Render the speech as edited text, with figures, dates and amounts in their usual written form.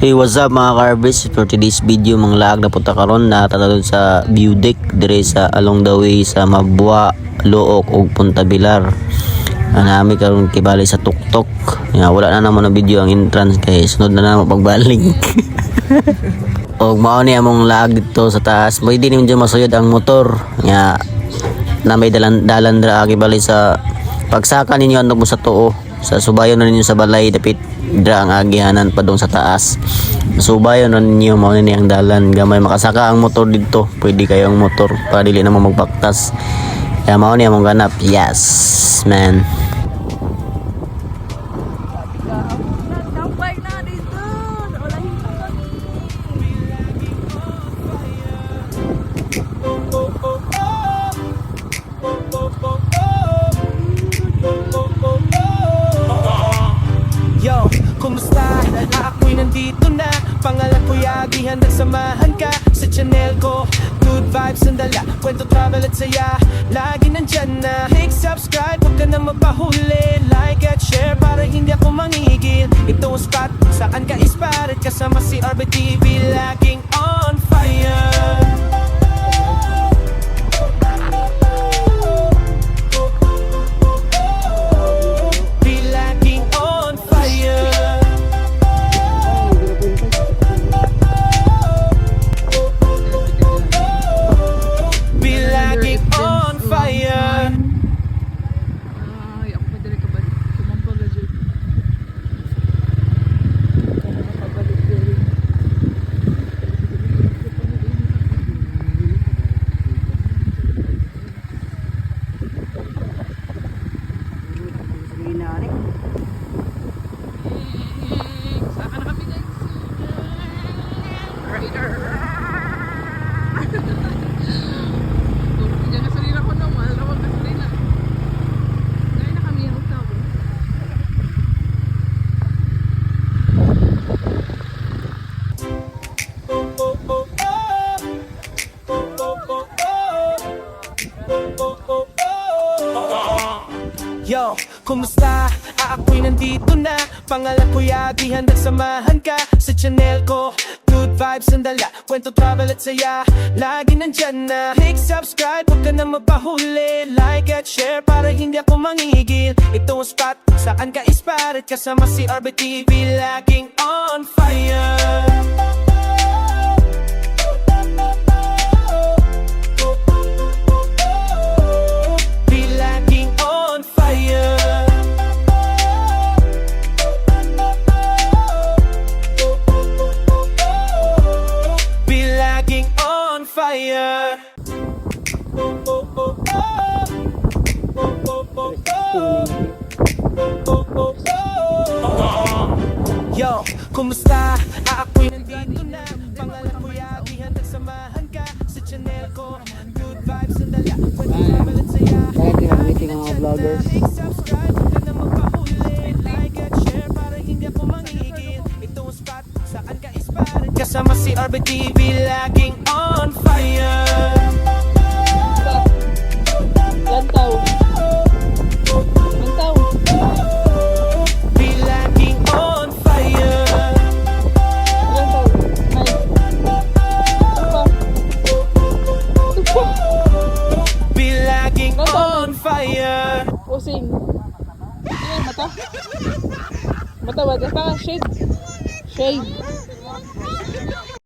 Hey, what's up mga ka-harvest? For today's video, mga laag na punta karon na tatalon sa view deck dire sa along the way sa Mabua, Luok ug Punta Bilar. Anami karon kibali sa tuktok. Wala na naman ang video ang entrance kay sunod na naman pagbalik. Og mao ni among laag dito sa taas. Mo di nimong masuyod ang motor. Na may dalan dra kibali sa pagsaka ninyo andog mo sa tuo. Sa subayon na ninyo sa balay dapit dra ang agihanan pa dong sa taas. Subayon na ninyo mao ni ang dalan gamay makasaka ang motor dito. Pwede kayo ang motor para dili na mo magpaktas. Kaya mao ni among ganap. Yes, man. Yo, kumusta? Ako'y nandito na. Pangalan ko Yagi, handang samahan ka sa channel ko. Good vibes ang dala, kwento, travel at saya. Lagi nandyan na. Click subscribe, huwag ka na mapahuli. Like at share para hindi ako mangigil. Ito ang spot, saan ka isparet. Kasama si RBTV, laging on fire. Yo, kumusta? Ako'y nandito na. Pangalan ko Yagi, handang samahan ka sa channel ko. Good vibes ang dala, kwento, travel at saya. Lagi nandyan na. Click subscribe, huwag ka na mapahuli. Like at share para hindi ako mangigil. Ito ang spot, saan ka isparet. Kasama si RBTV, laging on fire. Fire. Yo, kumusta? Ako'y nandito na. Pangalan ko Yagi, handang samahan ka sa channel ko. Good vibes ang dala, kwento, travel at saya. Meeting mga vloggers. Subscribe, huwag ka na magpahuli. Like at share para hindi ako mangigil. Ito ang spot, saan ka isparet. Kasama si RBTV, laging on fire. Lantaw. Lantaw. Be laging on fire. Lantaw. Ay. Tupa. Tupa. Be laging on fire. Using. Ayan, mata. Mata ba? Basta shade. Shade.